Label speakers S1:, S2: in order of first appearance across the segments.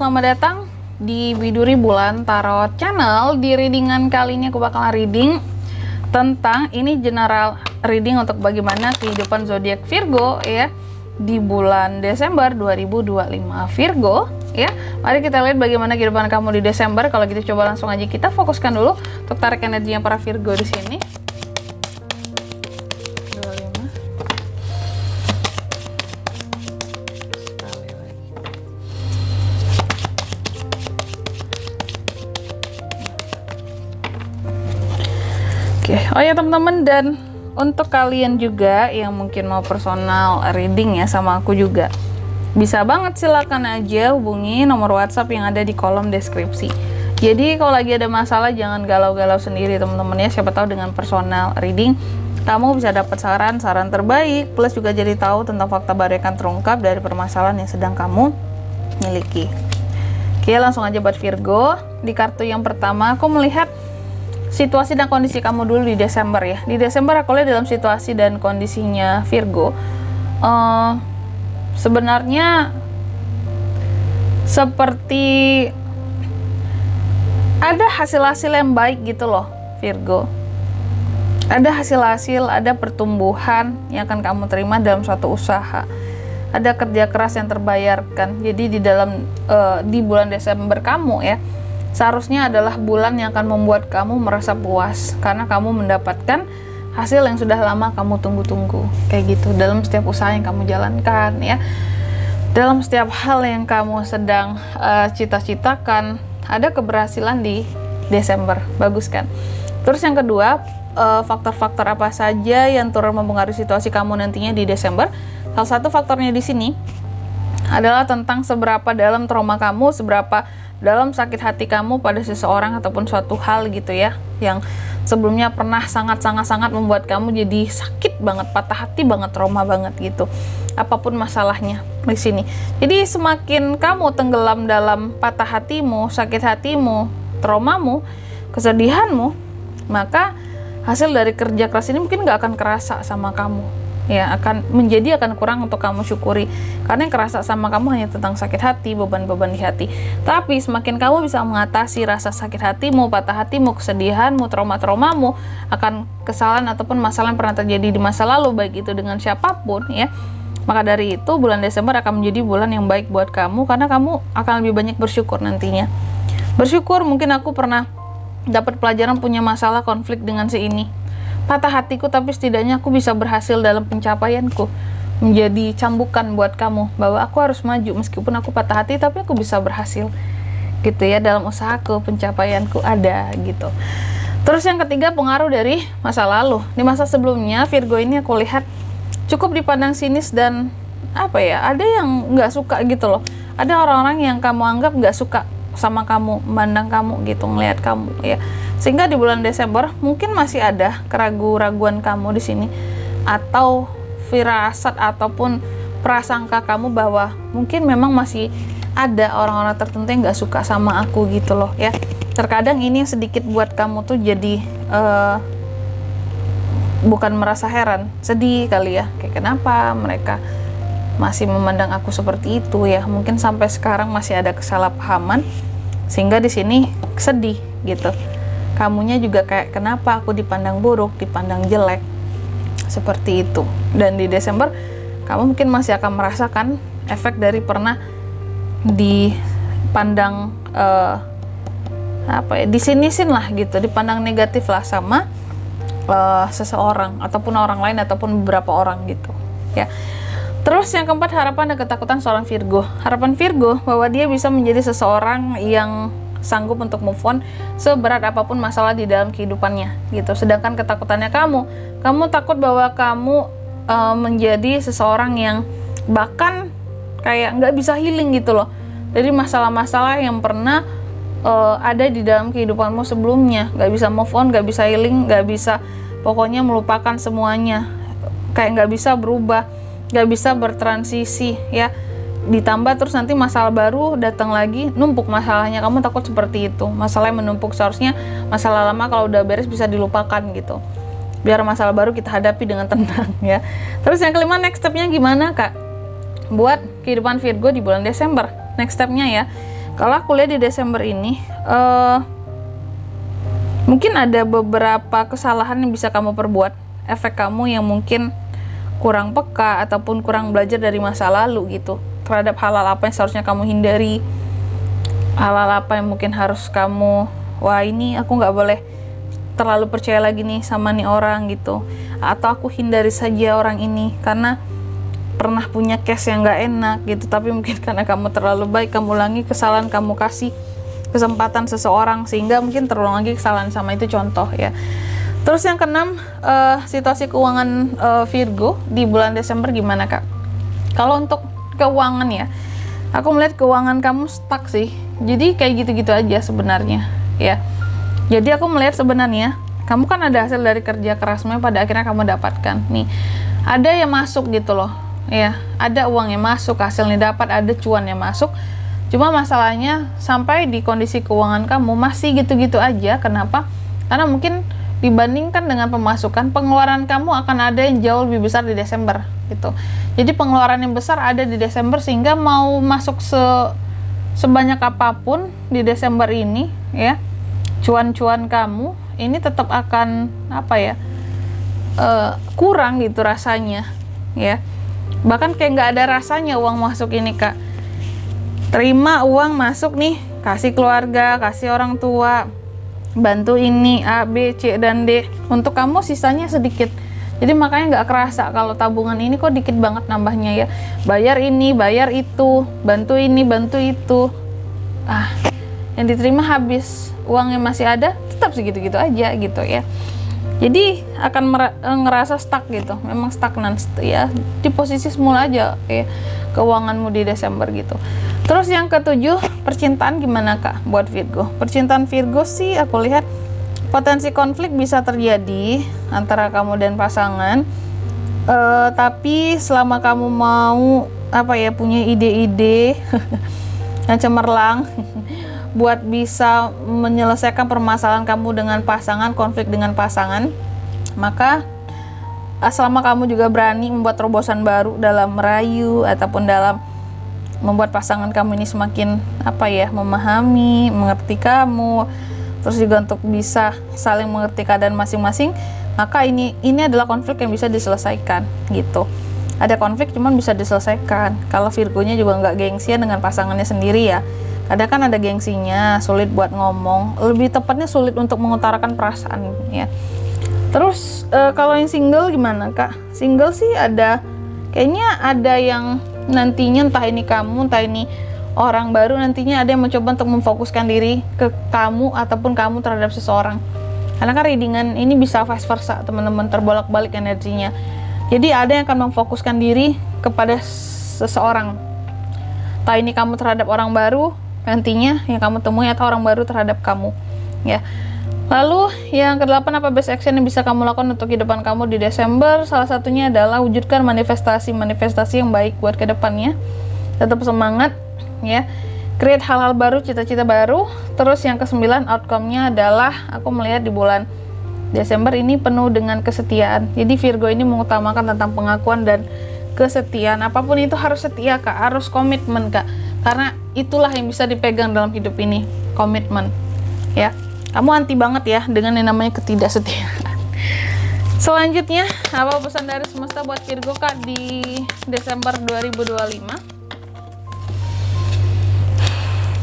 S1: selamat datang di Widuri Bulan Tarot Channel. Di readingan kali ini aku bakalan reading tentang ini general reading untuk bagaimana kehidupan zodiak Virgo ya di bulan Desember 2025 Virgo ya. Mari kita lihat bagaimana kehidupan kamu di Desember. Kalau gitu coba langsung aja kita fokuskan dulu untuk tarik energinya para Virgo di sini. Oke, oh ya teman-teman, dan untuk kalian juga yang mungkin mau personal reading ya sama aku juga, bisa banget silakan aja hubungi nomor WhatsApp yang ada di kolom deskripsi. Jadi kalau lagi ada masalah jangan galau-galau sendiri teman-teman ya. Siapa tahu dengan personal reading kamu bisa dapat saran-saran terbaik, plus juga jadi tahu tentang fakta baru yang akan terungkap dari permasalahan yang sedang kamu miliki. Oke, langsung aja buat Virgo. Di kartu yang pertama aku melihat situasi dan kondisi kamu dulu di Desember ya. Di Desember aku lihat dalam situasi dan kondisinya Virgo, sebenarnya seperti ada hasil-hasil yang baik gitu loh Virgo. Ada hasil-hasil, ada pertumbuhan yang akan kamu terima dalam suatu usaha. Ada kerja keras yang terbayarkan. Jadi di dalam di bulan Desember kamu ya, seharusnya adalah bulan yang akan membuat kamu merasa puas karena kamu mendapatkan hasil yang sudah lama kamu tunggu-tunggu. Kayak gitu dalam setiap usaha yang kamu jalankan ya. Dalam setiap hal yang kamu sedang cita-citakan, ada keberhasilan di Desember. Bagus kan? Terus yang kedua, faktor-faktor apa saja yang turut mempengaruhi situasi kamu nantinya di Desember? Salah satu faktornya di sini adalah tentang seberapa dalam trauma kamu, seberapa dalam sakit hati kamu pada seseorang ataupun suatu hal gitu ya, yang sebelumnya pernah sangat-sangat membuat kamu jadi sakit banget, patah hati banget, trauma banget gitu. Apapun masalahnya di sini. Jadi semakin kamu tenggelam dalam patah hatimu, sakit hatimu, traumamu, kesedihanmu, maka hasil dari kerja keras ini mungkin gak akan kerasa sama kamu. Ya, akan kurang untuk kamu syukuri karena yang kerasa sama kamu hanya tentang sakit hati, beban-beban di hati. Tapi semakin kamu bisa mengatasi rasa sakit hatimu, patah hatimu, kesedihanmu, trauma-traumamu akan kesalahan ataupun masalah yang pernah terjadi di masa lalu, baik itu dengan siapapun ya, maka dari itu bulan Desember akan menjadi bulan yang baik buat kamu karena kamu akan lebih banyak bersyukur nantinya. Bersyukur, mungkin aku pernah dapat pelajaran punya masalah konflik dengan si ini, patah hatiku, tapi setidaknya aku bisa berhasil dalam pencapaianku, menjadi cambukan buat kamu bahwa aku harus maju meskipun aku patah hati, tapi aku bisa berhasil gitu ya dalam usahaku, pencapaianku ada gitu. Terus yang ketiga, pengaruh dari masa lalu. Di masa sebelumnya Virgo ini aku lihat cukup dipandang sinis dan apa ya, ada yang nggak suka gitu loh. Ada orang-orang yang kamu anggap nggak suka sama kamu, memandang kamu gitu, ngelihat kamu ya. Sehingga di bulan Desember mungkin masih ada keraguan-raguan kamu di sini, atau firasat ataupun prasangka kamu bahwa mungkin memang masih ada orang-orang tertentu yang nggak suka sama aku gitu loh ya. Terkadang ini yang sedikit buat kamu tuh jadi bukan merasa heran, sedih kali ya, kayak kenapa mereka masih memandang aku seperti itu ya. Mungkin sampai sekarang masih ada kesalahpahaman sehingga di sini sedih gitu. Kamunya juga kayak kenapa aku dipandang buruk, dipandang jelek, seperti itu. Dan di Desember kamu mungkin masih akan merasakan efek dari pernah dipandang disinisin lah gitu, dipandang negatif lah sama seseorang ataupun orang lain ataupun beberapa orang gitu ya. Terus yang keempat, harapan dan ketakutan seorang Virgo. Harapan Virgo bahwa dia bisa menjadi seseorang yang sanggup untuk move on seberat apapun masalah di dalam kehidupannya gitu. Sedangkan ketakutannya kamu takut bahwa kamu menjadi seseorang yang bahkan kayak nggak bisa healing gitu loh dari masalah-masalah yang pernah ada di dalam kehidupanmu sebelumnya. Nggak bisa move on, nggak bisa healing, nggak bisa pokoknya melupakan semuanya, kayak nggak bisa berubah, nggak bisa bertransisi ya. Ditambah terus nanti masalah baru datang lagi, numpuk masalahnya. Kamu takut seperti itu, masalah yang menumpuk. Seharusnya masalah lama kalau udah beres bisa dilupakan gitu, biar masalah baru kita hadapi dengan tenang ya. Terus yang kelima, next stepnya gimana kak buat kehidupan Virgo di bulan Desember? Next stepnya ya, Kalau aku lihat di Desember ini, mungkin ada beberapa kesalahan yang bisa kamu perbuat. Efek kamu yang mungkin kurang peka ataupun kurang belajar dari masa lalu gitu, terhadap hal-hal apa yang seharusnya kamu hindari, hal-hal apa yang mungkin harus kamu, wah ini aku nggak boleh terlalu percaya lagi nih sama nih orang gitu, atau aku hindari saja orang ini karena pernah punya case yang nggak enak gitu, tapi mungkin karena kamu terlalu baik, kamu ulangi kesalahan, kamu kasih kesempatan seseorang sehingga mungkin terulang lagi kesalahan sama. Itu contoh ya. Terus yang keenam, situasi keuangan Virgo di bulan Desember gimana Kak? Kalau untuk keuangan ya, aku melihat keuangan kamu stuck sih, jadi kayak gitu-gitu aja sebenarnya ya. Jadi aku melihat sebenarnya kamu kan ada hasil dari kerja kerasmu, pada akhirnya kamu dapatkan nih, ada yang masuk gitu loh ya, ada uang yang masuk, hasilnya dapat, ada cuan yang masuk. Cuma masalahnya sampai di kondisi keuangan kamu masih gitu-gitu aja. Kenapa? Karena mungkin dibandingkan dengan pemasukan, pengeluaran kamu akan ada yang jauh lebih besar di Desember gitu. Jadi pengeluaran yang besar ada di Desember, sehingga mau masuk sebanyak apapun di Desember ini ya, cuan-cuan kamu ini tetap akan apa ya, kurang gitu rasanya ya. Bahkan kayak nggak ada rasanya uang masuk ini Kak. Terima uang masuk nih, kasih keluarga, kasih orang tua, bantu ini A, B, C, dan D. Untuk kamu sisanya sedikit. Jadi makanya nggak kerasa kalau tabungan ini kok dikit banget nambahnya ya. Bayar ini, bayar itu, bantu ini, bantu itu. Yang diterima habis, uang yang masih ada tetap segitu-gitu aja gitu ya. Jadi akan ngerasa stuck gitu, memang stagnan ya, di posisi semula aja ya keuanganmu di Desember gitu. Terus yang ketujuh, percintaan gimana Kak buat Virgo? Percintaan Virgo sih aku lihat potensi konflik bisa terjadi antara kamu dan pasangan, tapi selama kamu mau apa ya, punya ide-ide yang cemerlang buat bisa menyelesaikan permasalahan kamu dengan pasangan, konflik dengan pasangan, maka selama kamu juga berani membuat terobosan baru dalam merayu ataupun dalam membuat pasangan kamu ini semakin apa ya, memahami, mengerti kamu, terus juga untuk bisa saling mengerti keadaan masing-masing, maka ini adalah konflik yang bisa diselesaikan gitu. Ada konflik cuman bisa diselesaikan kalau Virgonya juga nggak gengsian dengan pasangannya sendiri ya. Kadang kan ada gengsinya, sulit buat ngomong, lebih tepatnya sulit untuk mengutarakan perasaan ya. Terus kalau yang single gimana Kak? Single sih kayaknya ada yang nantinya, entah ini kamu, entah ini orang baru, nantinya ada yang mencoba untuk memfokuskan diri ke kamu ataupun kamu terhadap seseorang. Karena kan readingan ini bisa vice versa teman-teman, terbolak-balik energinya. Jadi ada yang akan memfokuskan diri kepada seseorang, entah ini kamu terhadap orang baru nantinya yang kamu temui, atau orang baru terhadap kamu ya. Lalu yang kedelapan, apa best action yang bisa kamu lakukan untuk kehidupan kamu di Desember? Salah satunya adalah wujudkan manifestasi yang baik buat kedepannya. Tetap semangat ya, create hal-hal baru, cita-cita baru. Terus yang kesembilan, outcome-nya adalah aku melihat di bulan Desember ini penuh dengan kesetiaan. Jadi Virgo ini mengutamakan tentang pengakuan dan kesetiaan. Apapun itu harus setia Kak, harus komitmen Kak, karena itulah yang bisa dipegang dalam hidup ini, komitmen ya. Kamu anti banget ya dengan yang namanya ketidaksetiaan. Selanjutnya, apa pesan dari semesta buat Virgo Kak di Desember 2025?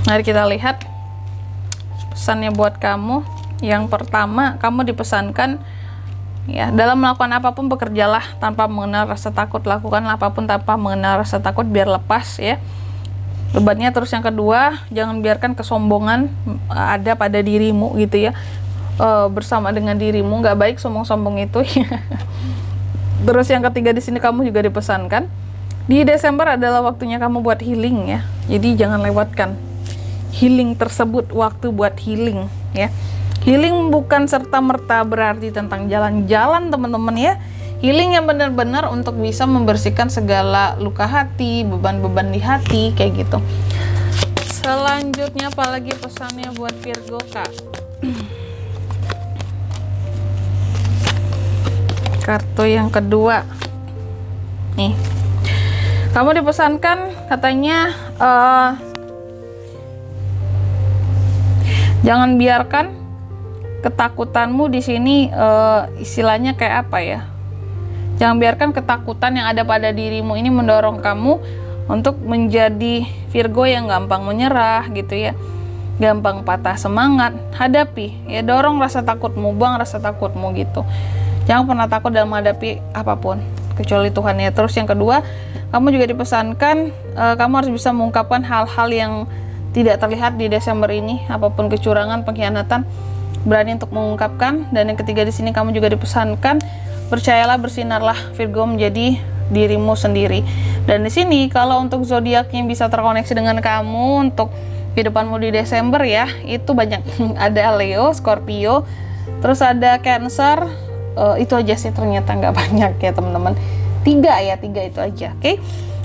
S1: Mari kita lihat pesannya buat kamu. Yang pertama, kamu dipesankan ya, dalam melakukan apapun bekerjalah tanpa mengenal rasa takut. Lakukanlah apapun tanpa mengenal rasa takut, biar lepas ya bebannya. Terus yang kedua, jangan biarkan kesombongan ada pada dirimu gitu ya, bersama dengan dirimu, nggak baik sombong-sombong itu ya. Terus yang ketiga, di sini kamu juga dipesankan di Desember adalah waktunya kamu buat healing ya. Jadi jangan lewatkan healing tersebut, waktu buat healing ya. Healing bukan serta-merta berarti tentang jalan-jalan teman-teman ya. Healing yang benar-benar untuk bisa membersihkan segala luka hati, beban-beban di hati, kayak gitu. Selanjutnya apalagi pesannya buat Virgo Kak? Kartu yang kedua nih, kamu dipesankan katanya Jangan biarkan ketakutanmu di sini istilahnya kayak apa ya? Jangan biarkan ketakutan yang ada pada dirimu ini mendorong kamu untuk menjadi Virgo yang gampang menyerah gitu ya. Gampang patah semangat. Hadapi, ya dorong rasa takutmu, buang rasa takutmu gitu. Jangan pernah takut dalam menghadapi apapun kecuali Tuhan ya. Terus yang kedua, kamu juga dipesankan kamu harus bisa mengungkapkan hal-hal yang tidak terlihat di Desember ini, apapun kecurangan, pengkhianatan, berani untuk mengungkapkan. Dan yang ketiga di sini kamu juga dipesankan percayalah, bersinarlah Virgo menjadi dirimu sendiri. Dan di sini kalau untuk zodiak yang bisa terkoneksi dengan kamu untuk kehidupanmu di Desember ya, itu banyak. Ada Leo, Scorpio, terus ada Cancer. Itu aja sih, ternyata nggak banyak ya teman-teman. Tiga itu aja. Oke.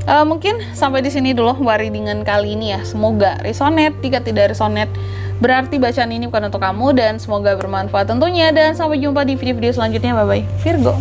S1: Mungkin sampai di sini dulu readingan kali ini ya. Semoga resonate. Jika tidak resonate, berarti bacaan ini bukan untuk kamu, dan semoga bermanfaat tentunya. Dan sampai jumpa di video-video selanjutnya. Bye bye Virgo.